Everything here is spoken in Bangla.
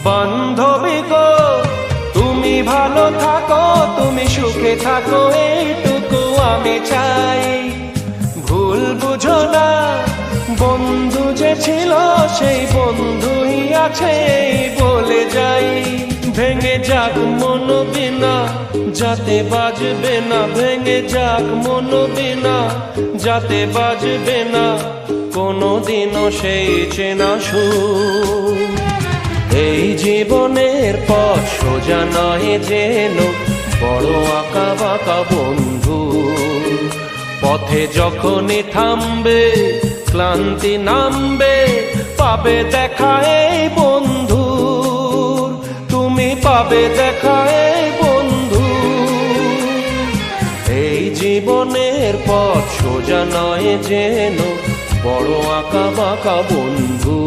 বান্ধবী গো তুমি ভালো থাকো, তুমি সুখে থাকো, এইটুকু আমি চাই। ভুল বুঝো না, বন্ধু যে ছিল সেই বন্ধুই আছে বলে যাই। ভেঙে যাক মন বিনা যাতে বাজবে না, ভেঙে যাক মন বিনা যাতে বাজবে না কোনোদিনও সেই চেনা সুর। এই জীবনের পথ সোজা নয় যেন, বড় আঁকা বাঁকা বন্ধু। পথে যখনই থামবে ক্লান্তি নামবে, পাবে দেখা এই বন্ধু, তুমি পাবে দেখা এই বন্ধু। এই জীবনের পথ সোজা নয় যেন, বড় আঁকা বাঁকা বন্ধু।